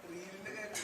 റീലിന്റെ കാര്യം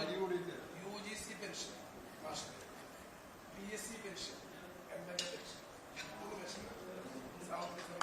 UGC pension, PSC pension, MLA pension, 3 pension സാമ്പത്തിക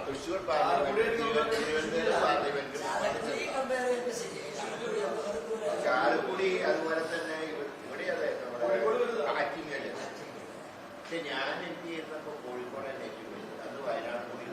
Thrissur parliament, Chalakudy, അതുപോലെ തന്നെ ഇവിടെ അതെ നമ്മുടെ ആറ്റിങ്ങല്. പക്ഷെ ഞാൻ എനിക്ക് ചെയ്യുന്നപ്പോ കോഴിക്കോട് തന്നെ ഏറ്റവും അത് വയനാട് കൂടി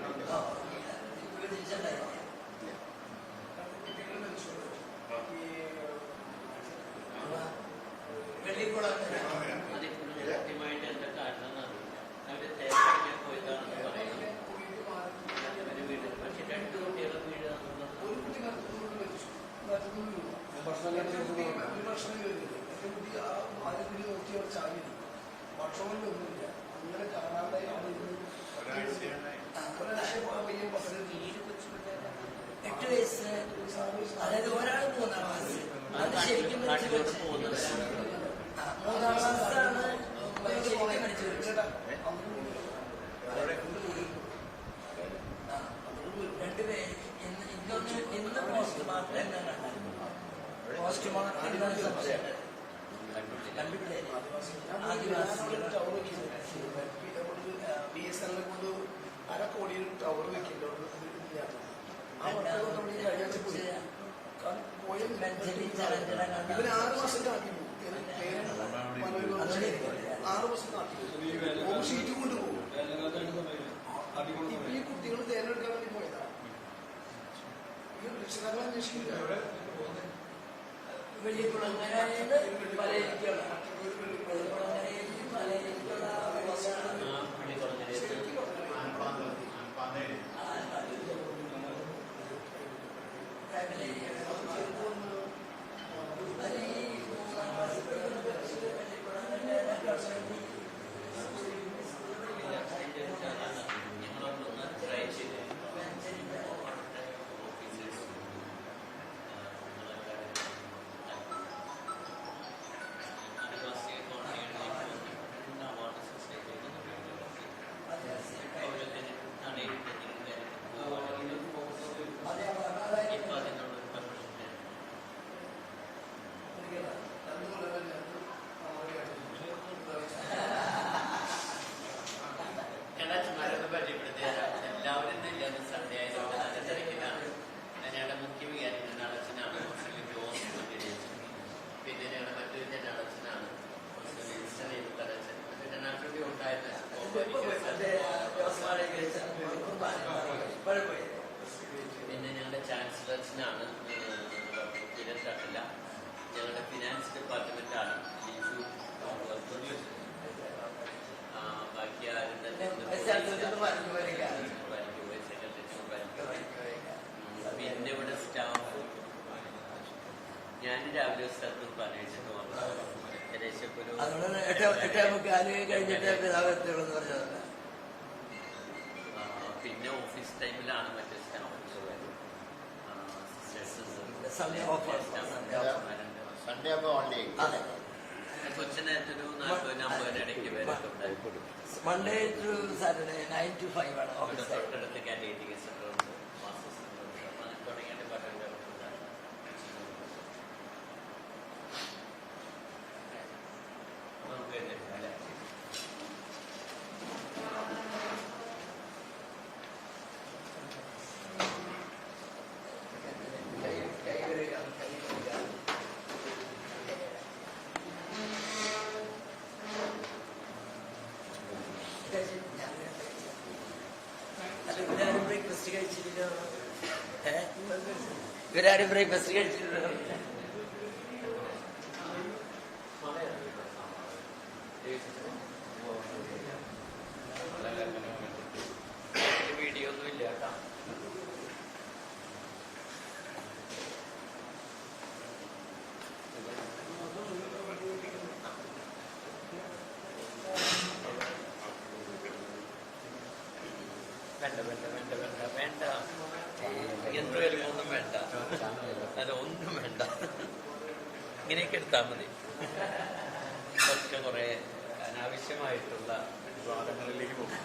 അതായത് ഒരാൾ 3-ാം ക്ലാസ്, അത് ശരിക്കും പോകുന്നത് 3-ാം ക്ലാസ്സാണ് ശരിക്കും മരിച്ചു വെച്ചത്. രണ്ടുപേര് ഇന്ന് പോസ്റ്റ്മോർട്ടം തന്നെ കണ്ടായിരുന്നു. പോസ്റ്റ്മോർട്ടം കണ്ടുപിടിച്ചത് ആദിവാസികൾ BSNL കൊണ്ട് 1/2 കോടി ടവർ വെക്കില്ലോ. ഇവര് 6 മാസം കാട്ടി പോകും. 6 മാസം കാട്ടി പോകും. ഷീറ്റ് കൊണ്ടുപോകും. ഇപ്പൊ ഈ കുട്ടികൾ തേനെടുക്കാൻ വേണ്ടി പോയതാ. ഈ രക്ഷിതാക്കൾ അന്വേഷിക്കില്ല. വെള്ളിക്കുളങ്ങരയിൽ പലയിലേക്കുള്ള പലയിലേക്കുള്ള പിന്നെ ഞങ്ങളുടെ ചാൻസലർസിനാണ് കിരൺ, ഞങ്ങളുടെ ഫിനാൻസ് ഡിപ്പാർട്ട്മെന്റാണ് ലിജു, ബാക്കി ആരും തന്നെ പിന്നെ ഇവിടെ സ്റ്റാഫ് ഞാൻ രാവിലെ സ്ഥലത്ത് പറഞ്ഞിട്ട് വന്നു. ഏകദേശം ഒരു പിന്നെ ഓഫീസ് ടൈമിലാണ് മറ്റേ സ്റ്റാഫ്സ് വരും. സൺഡേ ആകുമ്പോൾ ഓൺലൈൻ കൊച്ചിനകത്തൊരു 40-50 ഇടയ്ക്ക് വരുന്നുണ്ട്. Monday to Saturday 9 to 5 ആണ് ഓഫീസ്. തൊട്ടടുത്ത് കാറ്റഗറി സെന്ററുണ്ട്, മാസ്റ്റർ സെന്ററുണ്ട്, തുടങ്ങിയ ഡിപ്പാർട്ട്മെന്റ്. ഇവരാരും ബ്രേക്ക്ഫാസ്റ്റ് കഴിച്ചിട്ടുണ്ടോ? വീഡിയോ ഒന്നും ഇല്ല കേട്ടോ. വേണ്ട വേണ്ട വേണ്ട വേണ്ട വേണ്ട, എന്ത് വരുമൊന്നും വേണ്ട, അല്ല ഒന്നും വേണ്ട, ഇങ്ങനെയൊക്കെ എടുത്താൽ മതി. ഒക്കെ കുറെ അനാവശ്യമായിട്ടുള്ള വിവാദങ്ങളിലേക്ക് പോകും.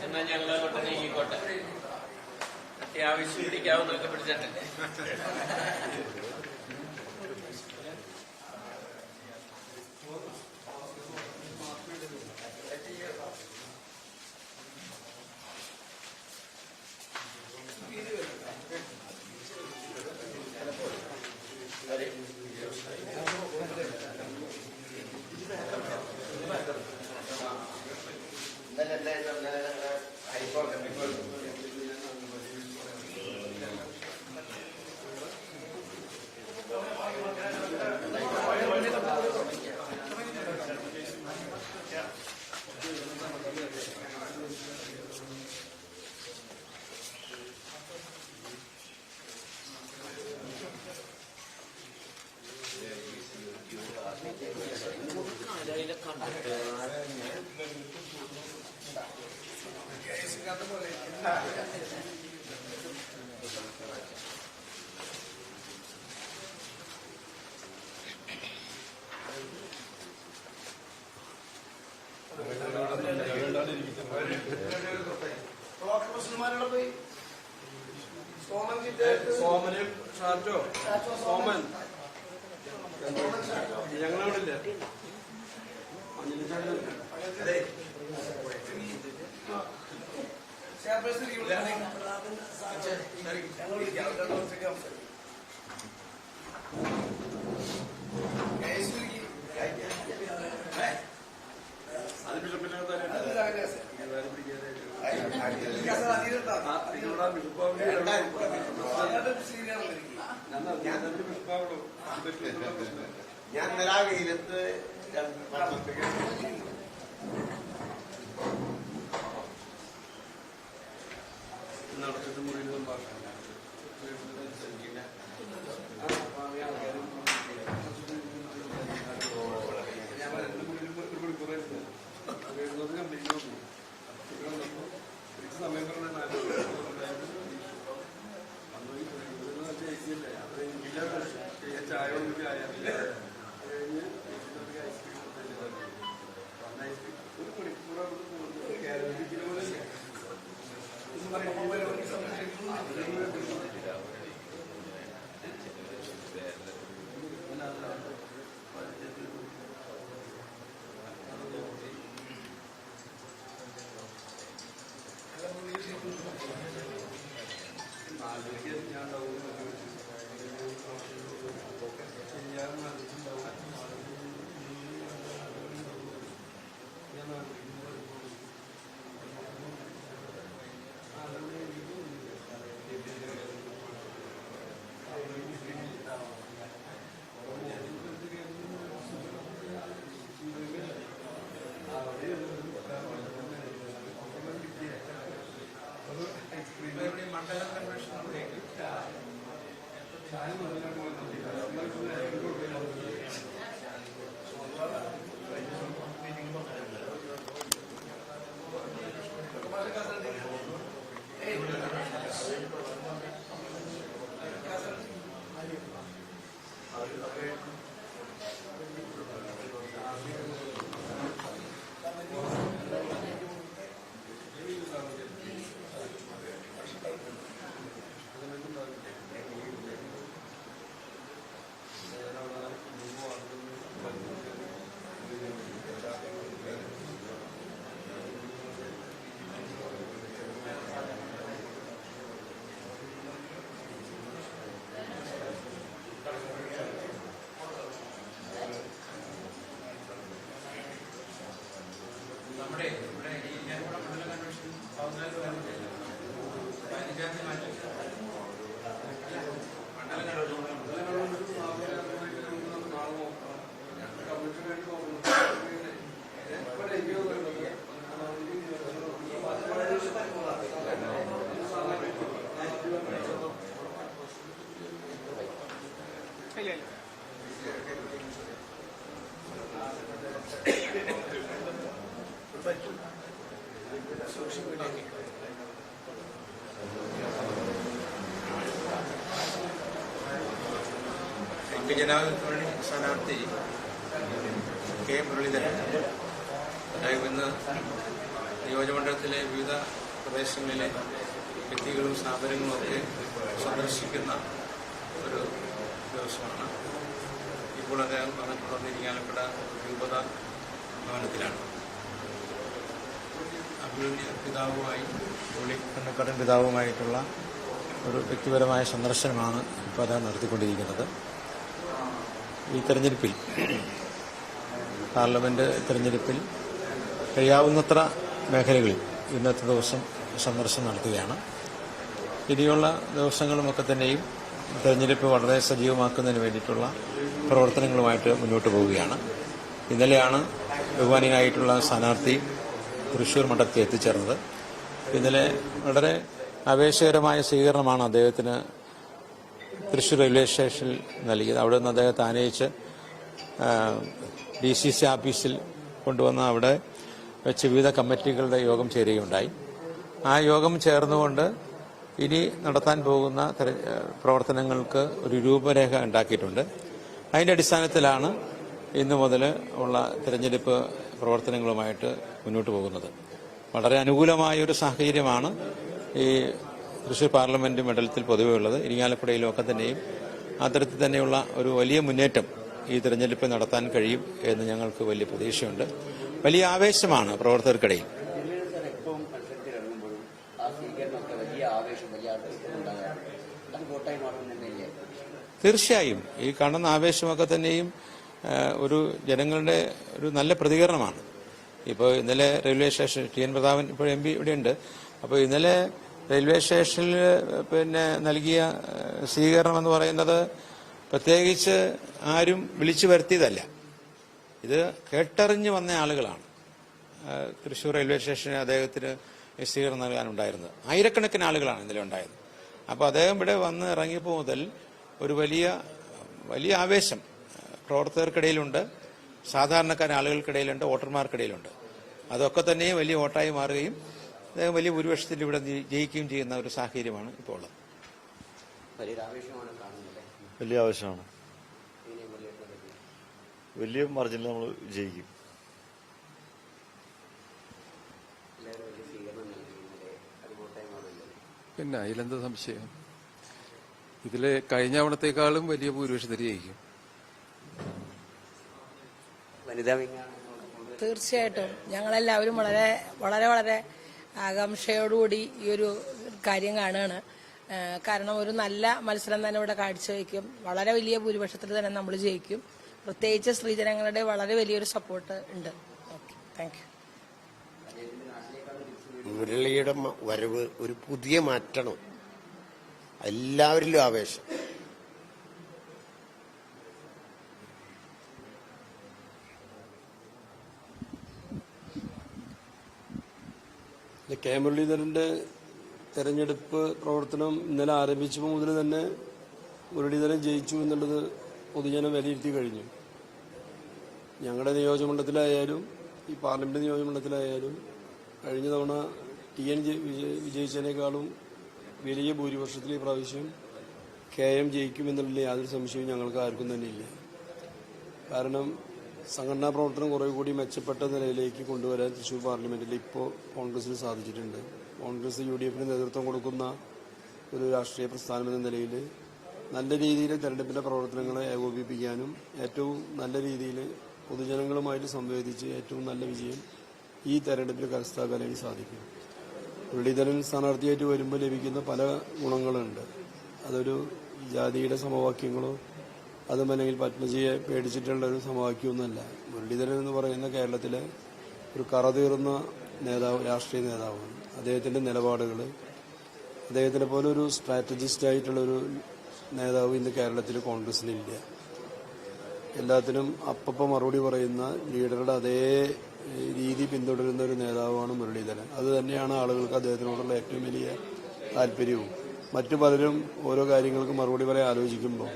എന്നാൽ ഞങ്ങൾ അങ്ങോട്ട് നീങ്ങിക്കോട്ടെ. അത്യാവശ്യം പിടിക്കാവുന്നൊക്കെ പിടിച്ചിട്ടില്ലേ? പ്രൊഫഷണൽമാരുടെ പോയി സോമനും ഷാറ്റോ സോമൻ ഞങ്ങളവിടില്ല അത് ബിഷപ്പിനെ ഞാൻ ഇന്നലെ ആ വെയിലത്ത് നടത്തിട്ട് മുറിയിൽ സമയം പറഞ്ഞ ചായ കൊണ്ട് ചായ കഴിഞ്ഞ് ഒരു മണിക്കൂർ മണ്ഡലം കൺവെൻഷൻ നമ്മുടെ ഇവിടെ ഈ ഞങ്ങളുടെ മണ്ഡല കൺവെൻഷൻ 14 15 മാറ്റി സോഷ്യൽ മീഡിയ ജനാധിപത്യ സ്ഥാനാർത്ഥി കെ മുരളീധരൻ ഇന്ന് നിയോജകമണ്ഡലത്തിലെ വിവിധ പ്രദേശങ്ങളിലെ വ്യക്തികളും സ്ഥാപനങ്ങളും ഒക്കെ സന്ദർശിക്കുന്ന ഒരു ദിവസമാണ്. ഇപ്പോൾ അദ്ദേഹം വന്നിട്ടുള്ളത് ഇരിങ്ങാലക്കുട രൂപത ഭവനത്തിലാണ്. അഭിമന്യ പിതാവുമായി കണ്ണക്കടൻ പിതാവുമായിട്ടുള്ള ഒരു വ്യക്തിപരമായ സന്ദർശനമാണ് ഇപ്പോൾ അദ്ദേഹം നടത്തിക്കൊണ്ടിരിക്കുന്നത്. ഈ തെരഞ്ഞെടുപ്പിൽ പാർലമെന്റ് തെരഞ്ഞെടുപ്പിൽ കഴിയാവുന്നത്ര മേഖലകളിൽ ഇന്നത്തെ ദിവസം സന്ദർശനം നടത്തുകയാണ്. ഇനിയുള്ള ദിവസങ്ങളുമൊക്കെ തന്നെയും തെരഞ്ഞെടുപ്പ് വളരെ സജീവമാക്കുന്നതിന് വേണ്ടിയിട്ടുള്ള പ്രവർത്തനങ്ങളുമായിട്ട് മുന്നോട്ട് പോവുകയാണ്. ഇന്നലെയാണ് ബഹുമാനിയായിട്ടുള്ള സ്ഥാനാർത്ഥി തൃശ്ശൂർ മണ്ഡലത്തിൽ എത്തിച്ചേർന്നത്. ഇന്നലെ വളരെ ആവേശകരമായ സ്വീകരണമാണ് അദ്ദേഹത്തിന് തൃശ്ശൂർ റെയിൽവേ സ്റ്റേഷനിൽ നൽകിയത്. അവിടെ നിന്ന് അദ്ദേഹത്തെ ആനയിച്ച് DCC ഓഫീസിൽ കൊണ്ടുവന്ന് അവിടെ വെച്ച് വിവിധ കമ്മിറ്റികളുടെ യോഗം ചേരുകയുണ്ടായി. ആ യോഗം ചേർന്നുകൊണ്ട് ഇനി നടത്താൻ പോകുന്ന പ്രവർത്തനങ്ങൾക്ക് ഒരു രൂപരേഖ ഉണ്ടാക്കിയിട്ടുണ്ട്. അതിന്റെ അടിസ്ഥാനത്തിലാണ് ഇന്നു മുതൽ ഉള്ള തിരഞ്ഞെടുപ്പ് പ്രവർത്തനങ്ങളുമായിട്ട് മുന്നോട്ട് പോകുന്നത്. വളരെ അനുകൂലമായ ഒരു സാഹചര്യമാണ് ഈ തൃശ്ശൂർ പാർലമെന്റ് മണ്ഡലത്തിൽ പൊതുവെ ഉള്ളത്. ഇരിങ്ങാലക്കുടയിലും ഒക്കെ തന്നെയും അത്തരത്തിൽ തന്നെയുള്ള ഒരു വലിയ മുന്നേറ്റം ഈ തിരഞ്ഞെടുപ്പ് നടത്താൻ കഴിയും എന്ന് ഞങ്ങൾക്ക് വലിയ പ്രതീക്ഷയുണ്ട്. വലിയ ആവേശമാണ് പ്രവർത്തകർക്കിടയിൽ. തീർച്ചയായും ഈ കാണുന്ന ആവേശമൊക്കെ തന്നെയും ഒരു ജനങ്ങളുടെ ഒരു നല്ല പ്രതികരണമാണ്. ഇപ്പോൾ ഇന്നലെ railway station T N Prathapan ഇപ്പോൾ MP ഇവിടെയുണ്ട്. അപ്പോൾ ഇന്നലെ റെയിൽവേ സ്റ്റേഷനിൽ നൽകിയ സ്വീകരണം എന്ന് പറയുന്നത് പ്രത്യേകിച്ച് ആരും വിളിച്ചു വരുത്തിയതല്ല. ഇത് കേട്ടറിഞ്ഞ് വന്ന ആളുകളാണ് തൃശ്ശൂർ റെയിൽവേ സ്റ്റേഷന് അദ്ദേഹത്തിന് സ്വീകരണം നൽകാനുണ്ടായിരുന്നത്. ആയിരക്കണക്കിന് ആളുകളാണ് ഇന്നലെ ഉണ്ടായത്. അപ്പോൾ അദ്ദേഹം ഇവിടെ വന്ന് ഇറങ്ങിയപ്പോൾ മുതൽ ഒരു വലിയ ആവേശം പ്രവർത്തകർക്കിടയിലുണ്ട്, സാധാരണക്കാരായ ആളുകൾക്കിടയിലുണ്ട്, വോട്ടർമാർക്കിടയിലുണ്ട്. അതൊക്കെ തന്നെ വലിയ വോട്ടായി മാറുകയും അദ്ദേഹം വലിയ ഭൂരിപക്ഷത്തിൽ ഇവിടെ ജയിക്കുകയും ചെയ്യുന്ന ഒരു സാഹചര്യമാണ് ഇപ്പോൾ ഉള്ളത്. വലിയ ആവശ്യമാണ്. വലിയ മാർജിനിൽ നമ്മൾ ജയിക്കും. പിന്നെ അതിലെന്താ സംശയം? ഇതില് കഴിഞ്ഞ തവണത്തേക്കാളും വലിയ ഭൂരിപക്ഷത്തിൽ ജയിക്കും. തീർച്ചയായിട്ടും ഞങ്ങളെല്ലാവരും വളരെ വളരെ വളരെ ആകാംക്ഷയോടുകൂടി ഈ ഒരു കാര്യം കാണുകയാണ്. കാരണം ഒരു നല്ല മത്സരം തന്നെ ഇവിടെ കാഴ്ചവെക്കും. വളരെ വലിയ ഭൂരിപക്ഷത്തിൽ തന്നെ നമ്മൾ ജയിക്കും. പ്രത്യേകിച്ച് സ്ത്രീജനങ്ങളുടെ വളരെ വലിയൊരു സപ്പോർട്ട് ഉണ്ട്. Okay, thank you. മുരളിയുടെ വരവ് ഒരു പുതിയ മാറ്റണം. എല്ലാവരിലും ആവേശം. കെ മുരളീധരന്റെ തെരഞ്ഞെടുപ്പ് പ്രവർത്തനം ഇന്നലെ ആരംഭിച്ചപ്പോൾ മുതൽ തന്നെ മുരളീധരൻ ജയിച്ചു എന്നുള്ളത് പൊതുജനം വിലയിരുത്തി കഴിഞ്ഞു. ഞങ്ങളുടെ നിയോജകമണ്ഡലത്തിലായാലും ഈ പാർലമെന്റ് നിയോജകമണ്ഡലത്തിലായാലും കഴിഞ്ഞ തവണ TN വിജയിച്ചതിനേക്കാളും വലിയ ഭൂരിപക്ഷത്തിൽ ഈ പ്രാവശ്യം KM ജയിക്കുമെന്നുള്ള യാതൊരു സംശയവും ഞങ്ങൾക്ക് ആർക്കും തന്നെ ഇല്ല. കാരണം സംഘടനാ പ്രവർത്തനം കുറെ കൂടി മെച്ചപ്പെട്ട നിലയിലേക്ക് കൊണ്ടുവരാൻ തൃശ്ശൂർ പാർലമെന്റിൽ ഇപ്പോൾ കോൺഗ്രസിന് സാധിച്ചിട്ടുണ്ട്. കോൺഗ്രസ് UDFന് നേതൃത്വം കൊടുക്കുന്ന ഒരു രാഷ്ട്രീയ പ്രസ്ഥാനം എന്ന നിലയിൽ നല്ല രീതിയിൽ തെരഞ്ഞെടുപ്പിന്റെ പ്രവർത്തനങ്ങളെ ഏകോപിപ്പിക്കാനും ഏറ്റവും നല്ല രീതിയിൽ പൊതുജനങ്ങളുമായിട്ട് സംവേദിച്ച് ഏറ്റവും നല്ല വിജയം ഈ തെരഞ്ഞെടുപ്പിൽ കരസ്ഥമാക്കാനായി സാധിക്കും. മുരളീധരൻ സ്ഥാനാർത്ഥിയായിട്ട് വരുമ്പോൾ ലഭിക്കുന്ന പല ഗുണങ്ങളുണ്ട്. അതൊരു ജാതിയുടെ സമവാക്യങ്ങളോ അതുമല്ലെങ്കിൽ പത്മജിയെ പേടിച്ചിട്ടുള്ള ഒരു സമവാക്യമൊന്നുമല്ല. മുരളീധരൻ എന്ന് പറയുന്ന കേരളത്തിലെ ഒരു കറതീർന്ന നേതാവ്, രാഷ്ട്രീയ നേതാവാണ്. അദ്ദേഹത്തിന്റെ നിലപാടുകൾ, അദ്ദേഹത്തിനെ പോലെ ഒരു സ്ട്രാറ്റജിസ്റ്റ് ആയിട്ടുള്ളൊരു നേതാവ് ഇന്ന് കേരളത്തിൽ കോൺഗ്രസിനില്ല. എല്ലാത്തിനും അപ്പപ്പം മറുപടി പറയുന്ന ലീഡറുടെ അതേ രീതി പിന്തുടരുന്ന ഒരു നേതാവാണ് മുരളീധരൻ. അത് തന്നെയാണ് ആളുകൾക്ക് അദ്ദേഹത്തിനോടുള്ള ഏറ്റവും വലിയ താല്പര്യവും. മറ്റു പലരും ഓരോ കാര്യങ്ങൾക്ക് മറുപടി പറയാൻ ആലോചിക്കുമ്പോൾ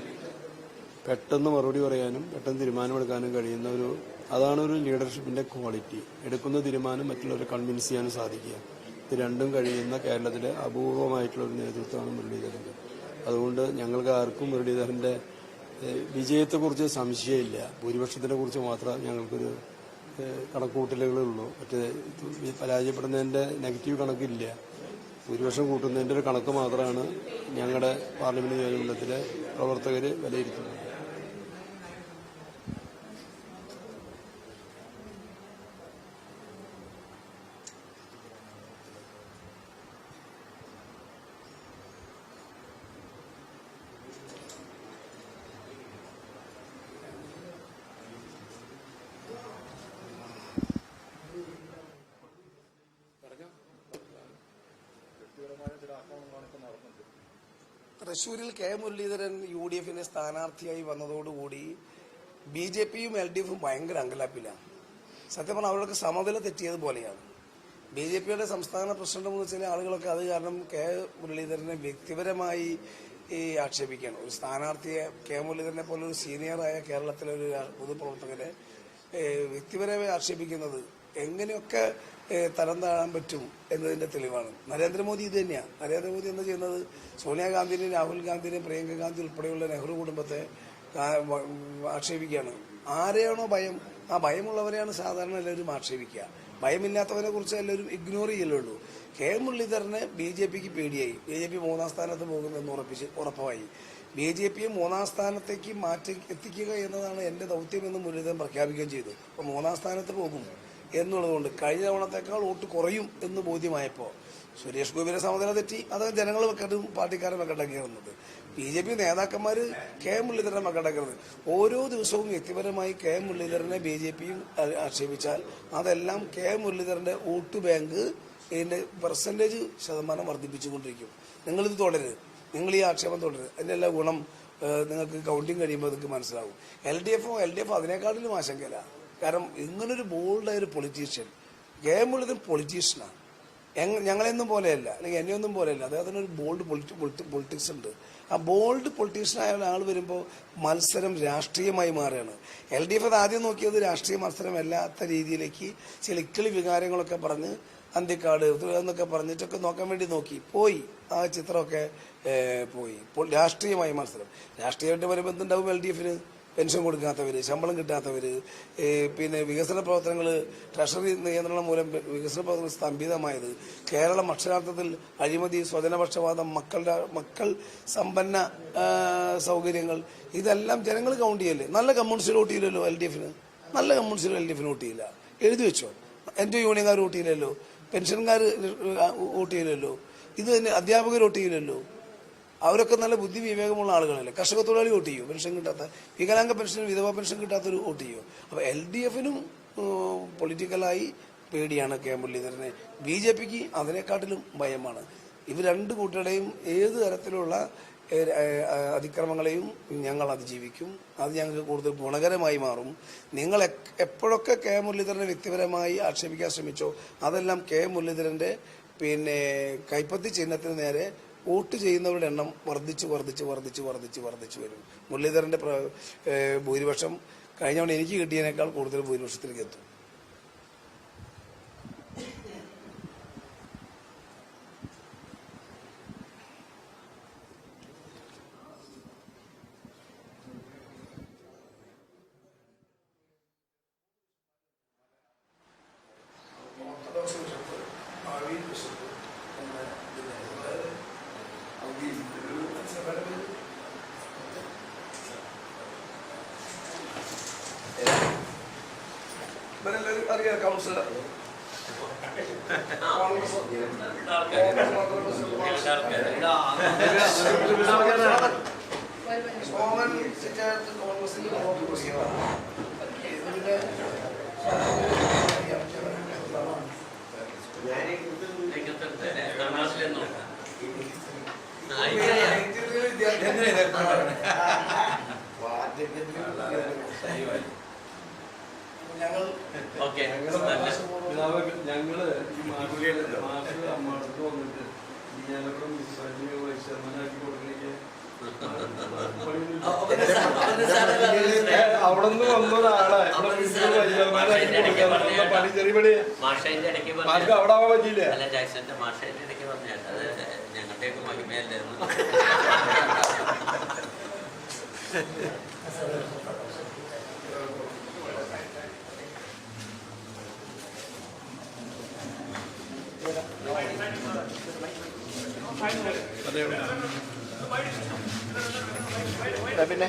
പെട്ടെന്ന് മറുപടി പറയാനും പെട്ടെന്ന് തീരുമാനമെടുക്കാനും കഴിയുന്ന അതാണ് ഒരു ലീഡർഷിപ്പിന്റെ ക്വാളിറ്റി. എടുക്കുന്ന തീരുമാനം മറ്റുള്ളവരെ കൺവിൻസ് ചെയ്യാനും സാധിക്കുക. ഇത് രണ്ടും കഴിയുന്ന കേരളത്തിലെ അപൂർവമായിട്ടുള്ള ഒരു നേതൃത്വമാണ് മുരളീധരന്റെ. അതുകൊണ്ട് ഞങ്ങൾക്ക് ആർക്കും മുരളീധരന്റെ വിജയത്തെക്കുറിച്ച് സംശയമില്ല. ഭൂരിപക്ഷത്തിനെ കുറിച്ച് മാത്രം ഞങ്ങൾക്കൊരു കണക്കുകൂട്ടലുകളുള്ളൂ. മറ്റേ പരാജയപ്പെടുന്നതിന്റെ നെഗറ്റീവ് കണക്കില്ല. ഭൂരിപക്ഷം കൂട്ടുന്നതിന്റെ ഒരു കണക്ക് മാത്രമാണ് ഞങ്ങളുടെ പാർലമെന്റ് നിയോജകമണ്ഡലത്തിലെ പ്രവർത്തകർ വിലയിരുത്തുന്നത്. തൃശ്ശൂരിൽ കെ മുരളീധരൻ UDFന്റെ സ്ഥാനാർത്ഥിയായി വന്നതോടുകൂടി BJPയും LDFും ഭയങ്കര അങ്കലാപ്പിലാണ്. സത്യം പറഞ്ഞാൽ അവർക്ക് സമനില തെറ്റിയതുപോലെയാണ്. BJPയുടെ സംസ്ഥാന പ്രസിഡന്റ് എന്ന് വെച്ചാൽ ആളുകളൊക്കെ അത് കാരണം കെ മുരളീധരനെ വ്യക്തിപരമായി ആക്ഷേപിക്കുകയാണ്. ഒരു സ്ഥാനാർത്ഥിയെ കെ മുരളീധരനെ പോലെ ഒരു സീനിയറായ കേരളത്തിലെ ഒരു പൊതുപ്രവർത്തകനെ വ്യക്തിപരമായി ആക്ഷേപിക്കുന്നത് എങ്ങനെയൊക്കെ തരം താഴാൻ പറ്റും എന്നതിന്റെ തെളിവാണ്. നരേന്ദ്രമോദി ഇത് തന്നെയാണ്. നരേന്ദ്രമോദി എന്താ ചെയ്യുന്നത്? സോണിയാഗാന്ധിനെയും രാഹുൽ ഗാന്ധിനെയും പ്രിയങ്ക ഗാന്ധി ഉൾപ്പെടെയുള്ള നെഹ്റു കുടുംബത്തെ ആക്ഷേപിക്കുകയാണ്. ആരെയാണോ ഭയം, ആ ഭയമുള്ളവരെയാണ് സാധാരണ എല്ലാവരും ആക്ഷേപിക്കുക. ഭയമില്ലാത്തവരെ കുറിച്ച് എല്ലാവരും ഇഗ്നോർ ചെയ്യലുള്ളൂ. കെ മുരളീധരനെ BJPക്ക് പേടിയായി. BJP 3ാം സ്ഥാനത്ത് പോകുമെന്ന് ഉറപ്പായി. BJPയെ 3ാം സ്ഥാനത്തേക്ക് എത്തിക്കുക എന്നതാണ് എന്റെ ദൗത്യമെന്ന് മുരളീധരൻ പ്രഖ്യാപിക്കുകയും ചെയ്തു. അപ്പോൾ 3ാം സ്ഥാനത്ത് പോകും എന്നുള്ളതുകൊണ്ട് കഴിഞ്ഞ തവണത്തേക്കാൾ വോട്ട് കുറയും എന്ന് ബോധ്യമായപ്പോൾ സുരേഷ് ഗോപിയുടെ സമനില തെറ്റി. അത് ജനങ്ങൾ വെക്കട്ടും പാർട്ടിക്കാരെ വെക്കട്ടേക്കുന്നത്. BJP നേതാക്കന്മാർ കെ മുരളീധരനെ വെക്കട്ടേക്കുന്നത്. ഓരോ ദിവസവും വ്യക്തിപരമായി കെ മുരളീധരനെ BJPയും ആക്ഷേപിച്ചാൽ അതെല്ലാം കെ മുരളീധരന്റെ വോട്ട് ബാങ്ക് ഇതിന്റെ ശതമാനം വർദ്ധിപ്പിച്ചുകൊണ്ടിരിക്കും. നിങ്ങളിത് തുടരുത്, നിങ്ങൾ ഈ ആക്ഷേപം തുടരുത്. അതിന്റെ എല്ലാ ഗുണം നിങ്ങൾക്ക് കൗണ്ടിങ് കഴിയുമ്പോൾ നിങ്ങൾക്ക് മനസ്സിലാവും. LDF അതിനേക്കാട്ടിലും ആശങ്കയില്ല. കാരണം ഇങ്ങനൊരു ബോൾഡായ ഒരു പൊളിറ്റീഷ്യൻ, കെ മുരളീധരൻ പൊളിറ്റീഷ്യനാണ്. ഞങ്ങളെയൊന്നും പോലെയല്ല, അല്ലെങ്കിൽ എന്നെയൊന്നും പോലെയല്ല. അദ്ദേഹത്തിന് ഒരു ബോൾഡ് പൊളിറ്റിക്സ് ഉണ്ട്. ആ ബോൾഡ് പൊളിറ്റീഷ്യനായ ആൾ വരുമ്പോൾ മത്സരം രാഷ്ട്രീയമായി മാറുകയാണ്. LDF അത് ആദ്യം നോക്കിയത് രാഷ്ട്രീയ മത്സരമല്ലാത്ത രീതിയിലേക്ക് ചില ഇക്കിളി വികാരങ്ങളൊക്കെ പറഞ്ഞ് അന്തിക്കാട് എന്നൊക്കെ പറഞ്ഞിട്ടൊക്കെ നോക്കാൻ വേണ്ടി പോയി. ആ ചിത്രമൊക്കെ പോയി. രാഷ്ട്രീയമായി മത്സരം. രാഷ്ട്രീയമായിട്ട് വരുമ്പോൾ എന്തുണ്ടാവും? LDFന് പെൻഷൻ കൊടുക്കാത്തവര്, ശമ്പളം കിട്ടാത്തവര്, പിന്നെ വികസന പ്രവർത്തനങ്ങൾ, ട്രഷറി നിയന്ത്രണം മൂലം വികസന പ്രവർത്തനങ്ങൾ സ്തംഭിതമായത്, കേരളം അക്ഷരാർത്ഥത്തിൽ അഴിമതി, സ്വജനപക്ഷപാതം, മക്കൾ സമ്പന്ന സൗകര്യങ്ങൾ, ഇതെല്ലാം ജനങ്ങൾ കൗണ്ട് ചെയ്യല്ലേ. നല്ല കമ്മ്യൂണിസ്റ്റ് വോട്ട് ചെയ്യില്ലല്ലോ LDFന്. നല്ല കമ്മ്യൂണിസ്റ്റ് LDFന് വോട്ട് ചെയ്യില്ല. എഴുതി വെച്ചോ. എൻജോ യൂണിയൻകാർ വോട്ട് ചെയ്യില്ലല്ലോ, പെൻഷൻകാർ വോട്ട് ചെയ്യില്ലല്ലോ, ഇത് തന്നെ അധ്യാപകർ വോട്ട് ചെയ്യില്ലല്ലോ. അവരൊക്കെ നല്ല ബുദ്ധി വിവേകമുള്ള ആളുകളല്ലേ. കർഷക തൊഴിലാളി വോട്ട് ചെയ്യും, പെൻഷൻ കിട്ടാത്ത, വികലാംഗ പെൻഷൻ, വിധവാ പെൻഷൻ കിട്ടാത്തൊരു വോട്ട് ചെയ്യും. അപ്പൊ LDFനും പൊളിറ്റിക്കലായി പേടിയാണ് കെ മുരളീധരനെ. BJPക്ക് അതിനെക്കാട്ടിലും ഭയമാണ്. ഇവർ രണ്ട് കൂട്ടരുടെയും ഏത് തരത്തിലുള്ള അതിക്രമങ്ങളെയും ഞങ്ങൾ അതിജീവിക്കും. അത് ഞങ്ങൾക്ക് കൂടുതൽ ഗുണകരമായി മാറും. നിങ്ങൾ എപ്പോഴൊക്കെ കെ മുരളീധരനെ വ്യക്തിപരമായി ആക്ഷേപിക്കാൻ ശ്രമിച്ചോ അതെല്ലാം കെ മുരളീധരന്റെ കൈപ്പത്തി ചിഹ്നത്തിന് നേരെ വോട്ട് ചെയ്യുന്നവരുടെ എണ്ണം വർദ്ധിച്ചു വരും. മുരളീധരന്റെ ഭൂരിപക്ഷം കഴിഞ്ഞ തവണ എനിക്ക് കിട്ടിയതിനേക്കാൾ കൂടുതൽ ഭൂരിപക്ഷത്തിലേക്ക് എത്തും. അറിയാം കൗൺസിലർ സോമൻ കോൺഗ്രസിന്റെ ഞങ്ങള് ഈ മാർച്ച് അമ്മടുത്ത് വന്നിട്ട് ഞാനിവിടെ മുനിസിപ്പാലിറ്റി വൈസ് ചെയർമാനാക്കി കൊടുക്കലേക്ക് അവിടെ നിന്ന് വന്ന ഒരാളെ പണി ചെറിയ പണി അവിടെ ആവാൻ പറ്റിയില്ല. മാഷേന്റെ ഇടയ്ക്ക് പറഞ്ഞാൽ അത് ഞങ്ങളുടെയൊക്കെ മഹിമയല്ലായിരുന്നു. പിന്നെ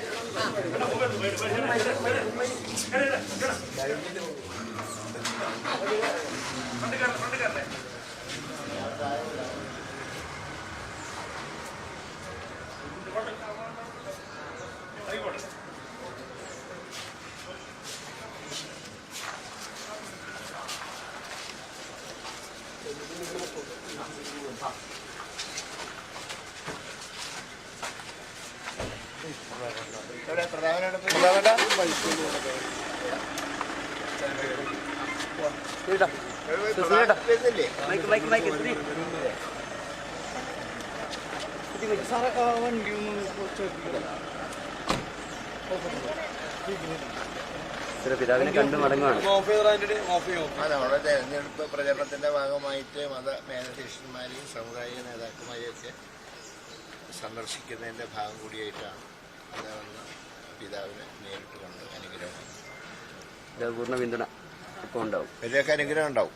വണ്ടി പിതാവിനെ കണ്ടു മടങ്ങുവാണ്. നമ്മുടെ തെരഞ്ഞെടുപ്പ് പ്രചരണത്തിന്റെ ഭാഗമായിട്ട് മത മേധാവിമാരെയും സാമുദായിക നേതാക്കന്മാരെയും ഒക്കെ സന്ദർശിക്കുന്നതിന്റെ ഭാഗം കൂടിയായിട്ടാണ് പിതാവിനെ നേരിട്ട് കണ്ട് അനുഗ്രഹം. പൂർണ്ണ പിന്തുണ ഇപ്പോൾ ഉണ്ടാവും. വലിയൊക്കെ അനുഗ്രഹം ഉണ്ടാവും.